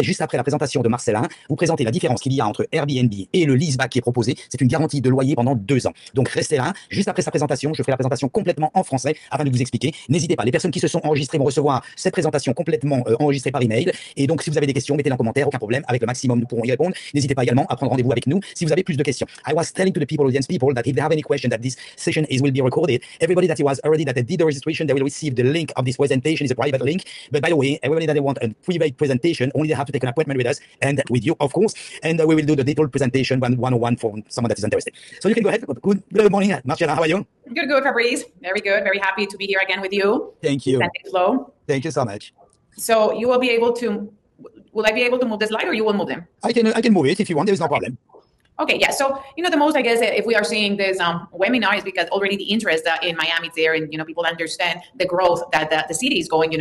Juste après la présentation de Marcelin, vous présentez la différence qu'il y a entre Airbnb et le leaseback qui est proposé. C'est une garantie de loyer pendant 2 ans. Donc restez là. Juste après sa présentation, je fais la présentation complètement en français afin de vous expliquer. N'hésitez pas, les personnes qui se sont enregistrées vont recevoir cette présentation complètement enregistrée par email. Et donc si vous avez des questions, mettez-les en commentaire, aucun problème. Avec le maximum, nous pourrons y répondre. N'hésitez pas également à prendre rendez-vous avec nous si vous avez plus de questions. I was telling to the people, audience people, that if they have any question, that this session will be recorded. Everybody that was already that did the registration, they will receive the link of this presentation. It's a private link. But by the way, everybody that want a private presentation, only they have to take an appointment with us and with you, of course, and we will do the detailed presentation 101 for someone that is interested. So you can go ahead. Good morning, Marcella. How are you? Good, Fabrice. Very good. Very happy to be here again with you. Thank you. Flo. Thank you so much. So you will be able to. Will I be able to move the slide, or you will move them? I can move it if you want. There is no problem. Okay, yeah. So, the most, I guess, if we are seeing this webinar is because already the interest in Miami is there, and, people understand the growth that the city is going,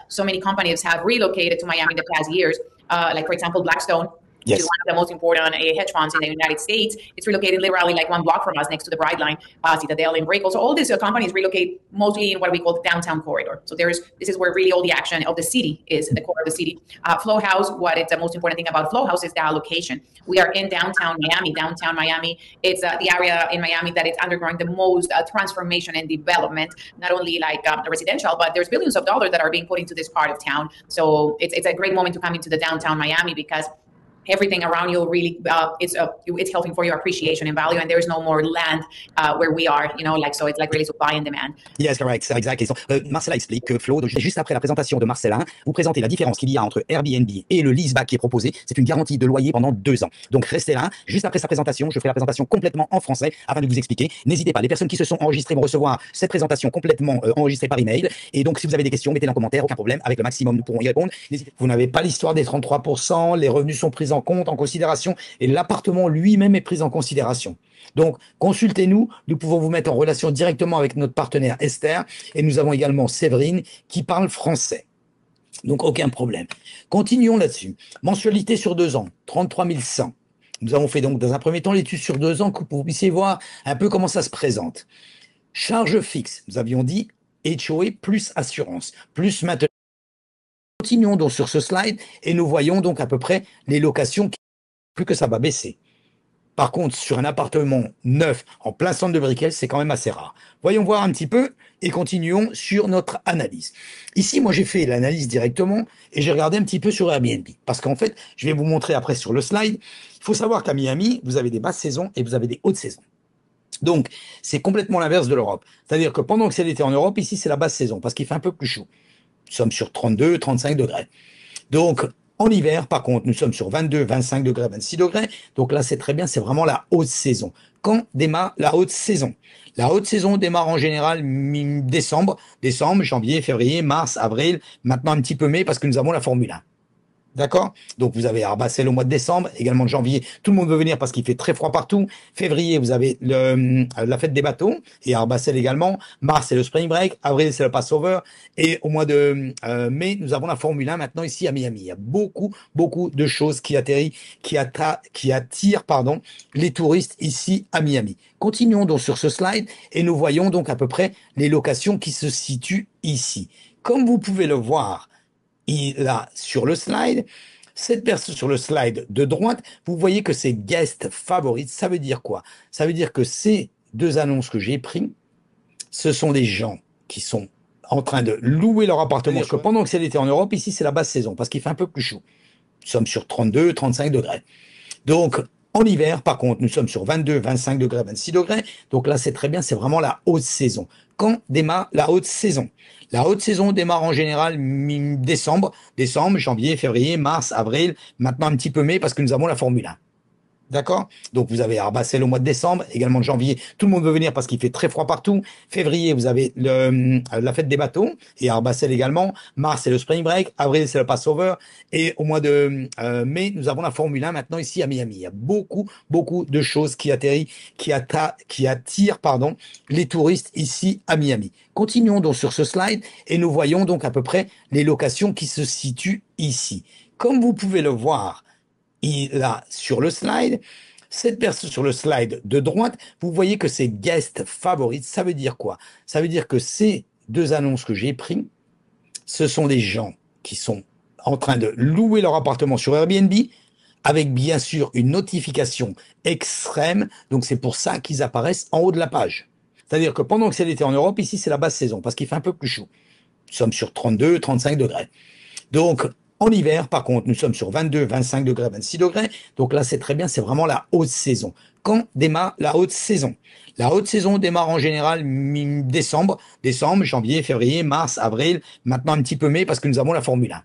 so many companies have relocated to Miami in the past years. Like, for example, Blackstone, yes, which is one of the most important hedge funds in the United States. It's relocated literally like 1 block from us next to the Brightline, Citadel, and Brickell. So all these companies relocate mostly in what we call the downtown corridor. So this is where really all the action of the city is, the core of the city. Flow House, what is the most important thing about Flow House is the allocation. We are in downtown Miami. It's the area in Miami that is undergoing the most transformation and development, not only like residential, but there's billions of dollars that are being put into this part of town. So it's a great moment to come into the downtown Miami because everything around you really it's helping for your appreciation and value, and there is no more land where we are, so it's like really supply and demand. Yes, correct, exactly. So, Marcella explique que Flo, juste après la présentation de Marcelin, vous présentez la différence qu'il y a entre Airbnb et le leaseback qui est proposé. C'est une garantie de loyer pendant 2 ans. Donc restez là. Juste après sa présentation, je fais la présentation complètement en français afin de vous expliquer. N'hésitez pas, les personnes qui se sont enregistrées vont recevoir cette présentation complètement enregistrée par email. Et donc si vous avez des questions, mettez-les en commentaire, aucun problème. Avec le maximum, nous pourrons y répondre. Vous n'avez pas l'histoire des 33%, les revenus sont pris en compte, en considération, et l'appartement lui-même est pris en considération. Donc, consultez-nous, nous pouvons vous mettre en relation directement avec notre partenaire Esther, et nous avons également Séverine qui parle français. Donc, aucun problème. Continuons là-dessus. Mensualité sur 2 ans, 33 100. Nous avons fait donc dans un premier temps l'étude sur 2 ans pour que vous puissiez voir un peu comment ça se présente. Charge fixe, nous avions dit HOA plus assurance, plus maintenance. Continuons donc sur ce slide et nous voyons donc à peu près les locations, plus que ça va baisser. Par contre, sur un appartement neuf en plein centre de Brickell, c'est quand même assez rare. Voyons voir un petit peu et continuons sur notre analyse. Ici, moi, j'ai fait l'analyse directement et j'ai regardé un petit peu sur Airbnb. Parce qu'en fait, je vais vous montrer après sur le slide, il faut savoir qu'à Miami, vous avez des basses saisons et vous avez des hautes saisons. Donc, c'est complètement l'inverse de l'Europe. C'est-à-dire que pendant que c'est l'été en Europe, ici, c'est la basse saison parce qu'il fait un peu plus chaud. Nous sommes sur 32, 35 degrés. Donc, en hiver, par contre, nous sommes sur 22, 25 degrés, 26 degrés. Donc là, c'est très bien, c'est vraiment la haute saison. Quand démarre la haute saison? La haute saison démarre en général décembre, janvier, février, mars, avril, maintenant un petit peu mai parce que nous avons la Formule 1. D'accord? Donc, vous avez Arbacel au mois de décembre, également de janvier. Tout le monde veut venir parce qu'il fait très froid partout. Février, vous avez la fête des bateaux et Arbacel également. Mars, c'est le Spring Break. Avril, c'est le Passover. Et au mois de mai, nous avons la Formule 1 maintenant ici à Miami. Il y a beaucoup de choses qui attirent, les touristes ici à Miami. Continuons donc sur ce slide et nous voyons donc à peu près les locations qui se situent ici. Comme vous pouvez le voir, là, sur le slide, cette personne sur le slide de droite, vous voyez que c'est guest favorite. Ça veut dire quoi? Ça veut dire que ces 2 annonces que j'ai prises, ce sont des gens qui sont en train de louer leur appartement. Parce que pendant que c'est l'été en Europe, ici, c'est la basse saison parce qu'il fait un peu plus chaud. Nous sommes sur 32, 35 degrés. Donc, en hiver, par contre, nous sommes sur 22, 25 degrés, 26 degrés. Donc là, c'est très bien, c'est vraiment la haute saison. Quand démarre la haute saison? La haute saison démarre en général décembre, janvier, février, mars, avril, maintenant un petit peu mai parce que nous avons la Formule 1. D'accord? Donc, vous avez Arbacel au mois de décembre, également de janvier. Tout le monde veut venir parce qu'il fait très froid partout. Février, vous avez la fête des bateaux et Arbacel également. Mars, c'est le Spring Break. Avril, c'est le Passover. Et au mois de mai, nous avons la Formule 1 maintenant ici à Miami. Il y a beaucoup de choses qui attirent, les touristes ici à Miami. Continuons donc sur ce slide et nous voyons donc à peu près les locations qui se situent ici. Comme vous pouvez le voir, là, sur le slide, cette personne sur le slide de droite, vous voyez que c'est guest favorite. Ça veut dire quoi? Ça veut dire que ces 2 annonces que j'ai prises, ce sont des gens qui sont en train de louer leur appartement sur Airbnb, avec bien sûr une notification extrême. Donc c'est pour ça qu'ils apparaissent en haut de la page. C'est-à-dire que pendant que c'est l'été en Europe, ici c'est la basse saison, parce qu'il fait un peu plus chaud. Nous sommes sur 32, 35 degrés. Donc en hiver, par contre, nous sommes sur 22, 25 degrés, 26 degrés. Donc là, c'est très bien, c'est vraiment la haute saison. Quand démarre la haute saison? La haute saison démarre en général décembre, janvier, février, mars, avril, maintenant un petit peu mai, parce que nous avons la Formule 1.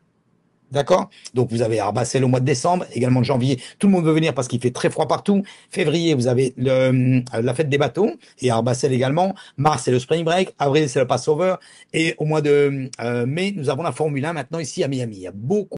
D'accord? Donc, vous avez Arbacel au mois de décembre, également de janvier. Tout le monde veut venir parce qu'il fait très froid partout. Février, vous avez la fête des bateaux et Arbacel également. Mars, c'est le spring break. Avril, c'est le Passover. Et au mois de mai, nous avons la Formule 1 maintenant ici à Miami. Il y a beaucoup